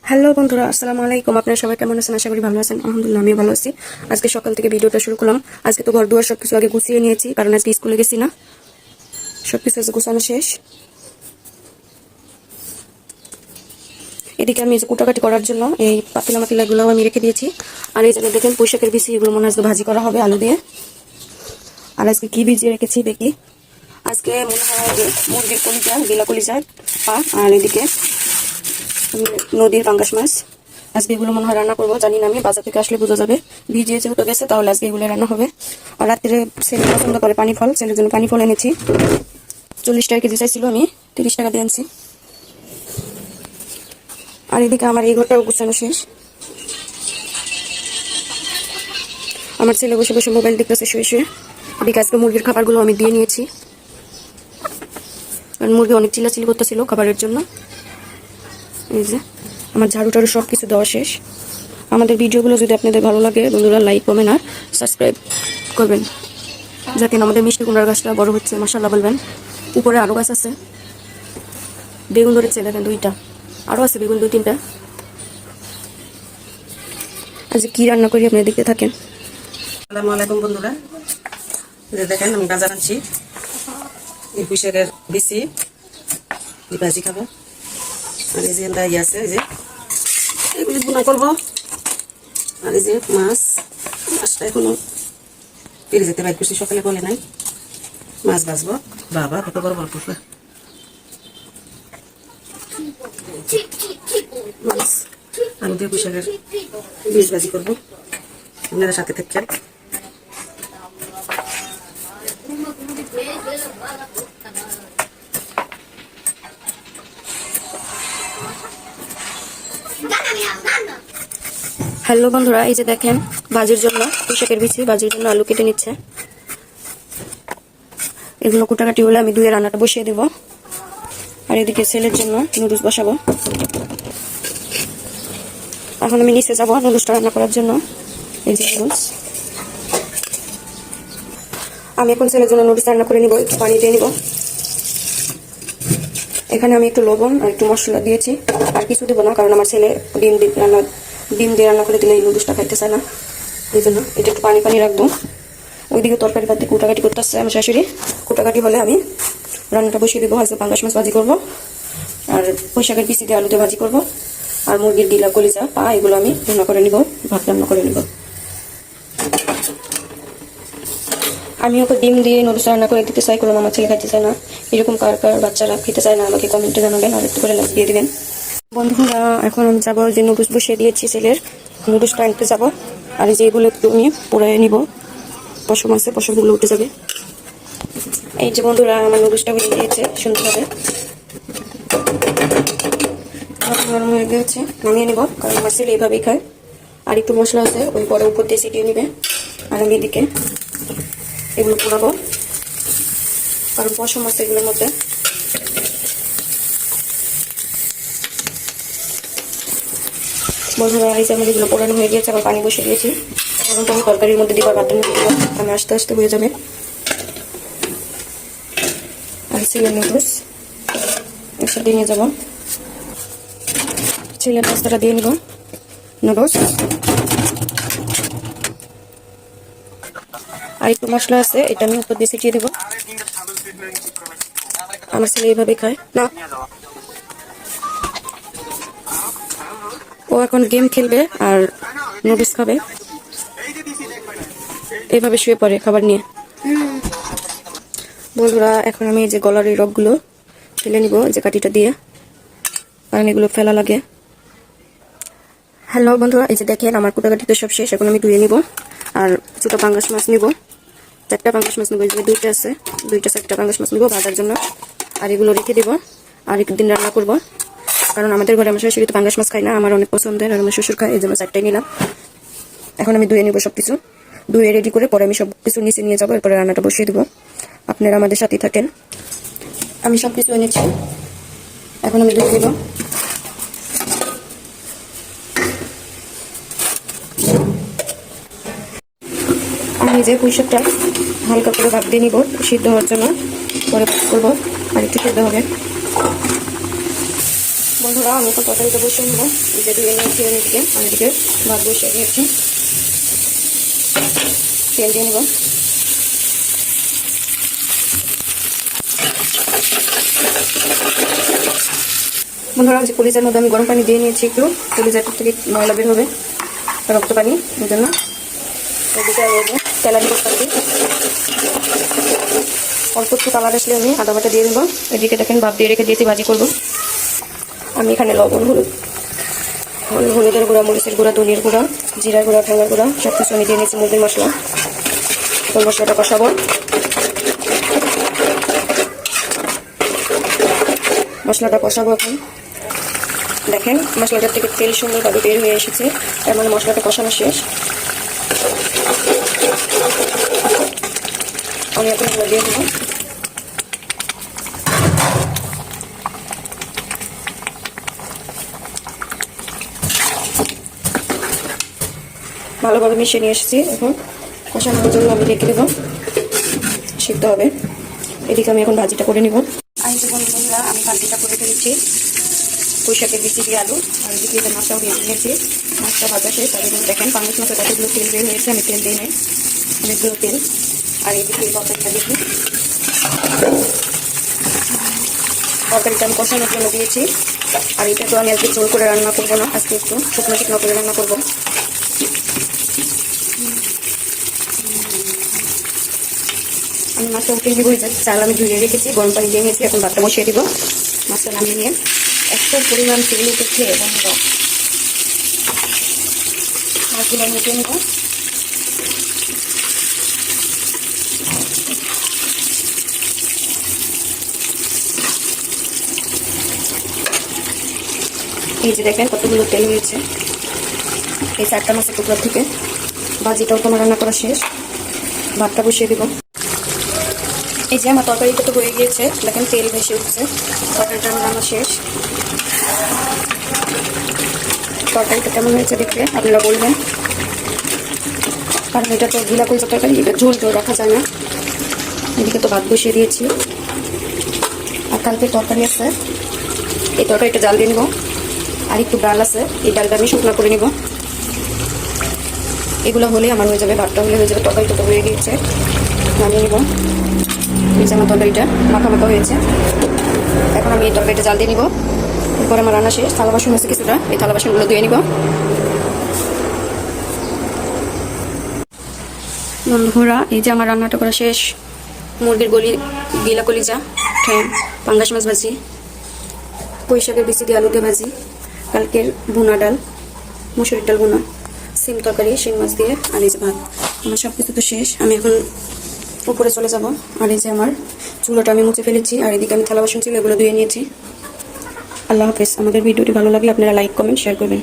Hello বন্ধুরা, আসসালামু আলাইকুম। আপনারা সবাই কেমন আছেন? আশা করি ভালো আছেন। আলহামদুলিল্লাহ আমিও ভালো আছি। আজকে সকাল থেকে ভিডিওটা শুরু করলাম। আজকে তো ঘর দুয়ার সবকিছু আগে গুছিয়ে নিয়েছি, কারণ আজকে স্কুলে গেছি না। সবকিছু আজকে গুছানো শেষ। এদিকে আমি কুটাকাটি করার জন্য এই পাতিলা মাতিলাগুলো আমি রেখে দিয়েছি। আর এই জায়গায় দেখেন পুঁইশাকের বিচি, এগুলো মনে হয় আজকে ভাজি করা হবে আলু দিয়ে। আর আজকে কি ভিজিয়ে রেখেছি দেখি। আজকে মনে হয় যে মুরগির কলিজা, গিলা কলিজা পা, আর এদিকে নদীর পাঙ্গাস মাছ। আজকে এগুলো মনে হয় রান্না করবো, জানি না, আমি বাজার থেকে আসলে বোঝা যাবে। ভিজিয়ে যেহেতু গেছে তাহলে আজকে এগুলো রান্না হবে। আর রাত্রে ছেলে পছন্দ করে পানি ফল, ছেলের জন্য পানি ফল এনেছি। 40 টাকা কেজি চাইছিল, আমি 30 টাকা দিয়ে আনছি। আর এদিকে আমার এই ঘরটাও গুছানো শেষ। আমার ছেলে বসে বসে মোবাইল দেখতেছে শুয়ে শুয়ে। এদিকে আজকে মুরগির খাবারগুলো আমি দিয়ে নিয়েছি, কারণ মুরগি অনেক চিল্লাচিল্লি করতেছিল খাবারের জন্য। এই যে আমার ঝাড়ু টাড়ু সব কিছু দেওয়া শেষ। আমাদের ভিডিওগুলো যদি আপনাদের ভালো লাগে বন্ধুরা, লাইক কমেন্ট আর সাবস্ক্রাইব করবেন, যাতে আমাদের মিষ্টি কুমড়ার গাছটা বড় হচ্ছে। মাশাআল্লাহ বলবেন। উপরে আরও গাছ আছে, বেগুন ধরেছে দেখেন 2টা, আরও আছে বেগুন 2-3টা। আজ কি রান্না করি আপনি দেখতে থাকেন। আসসালামু আলাইকুম বন্ধুরা, দেখেন আমি গাজর আনছি, এই পুঁইশাকের বিচি ভাজি খাবো। আর এই যে ইয়ে আছে, এই যে এগুলি বোনা করবো। আর এই যে মাছটা এখনো পেরে যেতে বাইর করছি, সকালে বলে নাই। মাছ ভাজবো, বাবা কত বড় বড় করবে মাছ। আলু দিয়ে পুঁইশাকের বীজ ভাজি করবো, আপনারা সাথে থাকেন। হ্যালো বন্ধুরা, এই যে দেখেন ভাজির জন্য পুঁইশাকের বিচি ভাজির জন্য আলু কেটে নিচ্ছে। এগুলো কুটাকাটি হলে আমি ধুয়ে রান্নাটা বসিয়ে দেব। আর এদিকে ছেলের জন্য নুডলস বসাবো। এখন আমি নিচে যাবো নুডলসটা রান্না করার জন্য। এই যে নুডলস আমি এখন ছেলের জন্য নুডলস রান্না করে নিব। একটু পানি দিয়ে নিব। এখানে আমি একটু লবণ আর একটু মশলা দিয়েছি, আর কিছু দেবো না, কারণ আমার ছেলে ডিম দিয়ে রান্না করে দিলে এই নুডলসটা খাইতে চায় না। এই জন্য এটা একটু পানি পানি রাখবো। ওইদিকে তরকারি পাতি কুটাকাটি করতে আসছে আমার শাশুড়ি। কুটাকাটি হলে আমি রান্নাটা বসিয়ে দেবো। হয়তো পাঙ্গাস মাছ ভাজি করবো, আর পুঁইশাকের বিচি দিয়ে আলুতে ভাজি করবো, আর মুরগির গিলা কলিজা পা এগুলো আমি রান্না করে নিব, ভাত রান্না করে নিব। আমি ওকে ডিম দিয়ে নুডলস রান্না করে দিতে চাই, কারণ আমার ছেলে খাইতে চায় না। এরকম কার কার বাচ্চারা খেতে চায় না আমাকে কমেন্টে জানাবেন, আর একটু করে লাইক দিয়ে দিবেন। বন্ধুরা এখন আমি যাবো, যে নুডলস বসিয়ে দিয়েছি ছেলের, নুডলসটা আনতে যাবো। আর এই যে এগুলো একটু আমি পোড়ায় নিব, পশম আছে, পশমগুলো উঠে যাবে। এই যে বন্ধুরা আমার নুডলসটা হয়ে গিয়েছে সুন্দরভাবে, গরম হয়ে গিয়েছে, নামিয়ে নিব, কারণ আমার ছেলে এইভাবেই খায়। আর একটু মশলা আছে, ওই পরে উপর দিয়ে ছিটিয়ে নিবে। আর আমি এদিকে এগুলো পোড়াবো, কারণ পশম আছে এগুলোর মধ্যে। বন্ধুরা এই যে আমার এগুলো পোড়ানো হয়ে গিয়েছে, আবার পানি বসে দিয়েছি। এখন তো আমি তরকারির মধ্যে দিব, ভাতের মধ্যে দিব, আমি আস্তে আস্তে হয়ে যাবে। আর ছেলের নুডলস একসাথে নিয়ে যাবো, ছেলের পাস্তাটা দিয়ে নিব নুডলস। আর একটু মশলা আছে, এটা আমি উপর দিয়ে ছিটিয়ে দেবো। আমার ছেলে এইভাবে খায় না, ও এখন গেম খেলবে আর নুডলস খাবে, এইভাবে শুয়ে পড়ে খাবার নিয়ে। বন্ধুরা এখন আমি এই যে গলার এই রগগুলো ফেলে নিব, যে কাঠিটা দিয়ে, কারণ এগুলো ফেলা লাগে। হ্যালো বন্ধুরা, এই যে দেখেন আমার কুটাকাটি তো সব শেষ। এখন আমি ধুয়ে নিব, আর ছোটো পাঙ্গাস মাছ নিব, 4টা পাঙ্গাস মাছ নিব। এই যে 2টা আছে, 4টা পাঙ্গাস মাছ নিব ভাজার জন্য। আর এগুলো রেখে দিব, আর একদিন রান্না করব, কারণ আমাদের ঘরে আমার শাশুড়ি তো পাঙ্গাস মাছ খায় না, আমার অনেক পছন্দের, আর আমার শ্বশুর খায়, এই জন্য 4টাই নিলাম। এখন আমি ধুয়ে নিব সবকিছু, ধুয়ে রেডি করে পরে আমি সব কিছু নিচে নিয়ে যাবো, এরপরে রান্নাটা বসিয়ে দেবো। আপনারা আমাদের সাথেই থাকেন। আমি সব কিছু এনেছি, এখন আমি ধুয়ে দেবো। আমি যে পুঁইশাকটা হালকা করে ভাপ দিয়ে নিব সিদ্ধ হওয়ার জন্য, পরে করবো, আর একটু সিদ্ধ হবে। বন্ধুরা আমি এখন তরকারিটা বসিয়ে নেবো। এই যে ধুয়ে নিয়েছি এদিকে, আর এদিকে ভাত বসিয়ে দিয়েছি। তেল দিয়ে নেব। বন্ধুরা যে কলিজার মধ্যে আমি গরম পানি দিয়ে নিয়েছি, একটু কলিজার থেকে ময়লা বের হবে, রক্ত পানি, এই জন্য এদিকে তেলা দিয়ে করতে অল্প একটু কালার আসলে আমি আদা বাটা দিয়ে দেবো। এদিকে দেখেন ভাপ দিয়ে রেখে দিয়েছি, ভাজি করবো। আমি এখানে লবণ, হলুদের গুঁড়া, মরিচের গুঁড়া, ধনিয়ার গুঁড়া, জিরার গুঁড়া, ঠেঙ্গার গুঁড়া সব কিছু আমি দিয়ে নিয়েছি। মুরগির মশলা, এখন মশলাটা কষাবো। এখন দেখেন মশলাটার থেকে তেল সুন্দরভাবে বের হয়ে এসেছে, তার মানে মশলাটা কষানো শেষ। আমি এখন এগুলো দিয়ে দেবো। ভালোভাবে মিশিয়ে নিয়ে এসেছি। এখন কষানোর জন্য আমি রেখে দেবো, সিদ্ধ হবে। এদিকে আমি এখন ভাজিটা করে নিব। আমি যে বন্ধুরা আমি ভাজিটা করে ফেলেছি, পুঁই শাকের বিচি দিয়ে আলু, আর এদিকে যে মাছটাও ভেজে নিয়েছি। মাছটা ভাজা শেষ। আর এখানে দেখেন পাঙ্গাস মাছের কতগুলো তেল বের হয়েছে, আমি তেল দিই নাই, অনেকগুলো তেল। আর এদিকে তরকারিটা দেখি, তরকারিটা আমি কষানোর জন্য দিয়েছি। আর এটা তো আমি আজকে ঝোল করে রান্না করবো না, আজকে একটু শুকনো শুকনো করে রান্না করবো। আমি মাছটা উঠে দিব। চাল আমি ধুয়ে রেখেছি, গরম পানি দিয়ে নিয়েছি। এখন ভাতটা বসিয়ে দিব। মাছটা নামিয়ে নিয়ে এত পরিমাণ তেল উঠেছে বন্ধুরা, মাছগুলো আমি উঠিয়ে নেব। এই যে দেখেন কতগুলো তেল হয়েছে এই 4টা মাছের টুকরা থেকে। ভাজিটাও তোমার রান্না করা শেষ, ভাতটা বসিয়ে দিব। এই যে আমার তরকারিটা তো হয়ে গিয়েছে, দেখেন তেল ভেসে উঠছে। তরকারিটা আমার রান্না শেষ। তরকারিটা কেমন হয়েছে দেখতে আপনারা বলবেন, কারণ এটা তো গিলা কলসা তরকারি, এটা ঝোল ঝোল রাখা যায় না। এদিকে তো ভাত বসিয়ে দিয়েছি, আর কালকে তরকারি আছে, এই তরকারিটা জাল দিয়ে নেব। আর একটু ডাল আছে, এই ডালটা আমি শুকনো করে নিব। এগুলো হলে আমার হয়ে যাবে, ভাতটা হলে হয়ে যাবে। তরকারিটা তো হয়ে গিয়েছে, নামিয়ে নিব। এই যে আমার তরকারিটা মাখা মাখা হয়েছে। এখন আমি এই তরকারিটা জাল দিয়ে নিব। এরপর আমার রান্না শেষ। থালা বাসন হচ্ছে কিছুটা, এই থালা বাসনগুলো ধুয়ে নিব। বন্ধুরা এই যে আমার রান্নাটা করা শেষ। মুরগির গিলা কলিজা, ঠ্যাং, পাঙ্গাস মাছ ভাজি, পুঁই শাকের বিচি দিয়ে আলু দিয়ে ভাজি, কালকের ভুনা ডাল, মুসুরির ডাল ভুনা, সিম তরকারি শিং মাছ দিয়ে, আর এই যে ভাত। আমার সব কিছু তো শেষ। আমি এখন উপরে চলে যাব। আর এই যে আমার চুলাটা আমি মুছে ফেলেছি, আর এদিকে আমি থালা বাসন ছিল, এগুলো ধুয়ে নিয়েছি। আল্লাহ হাফেজ। আমাদের ভিডিওটি ভালো লাগলে আপনারা লাইক, কমেন্ট, শেয়ার করবেন।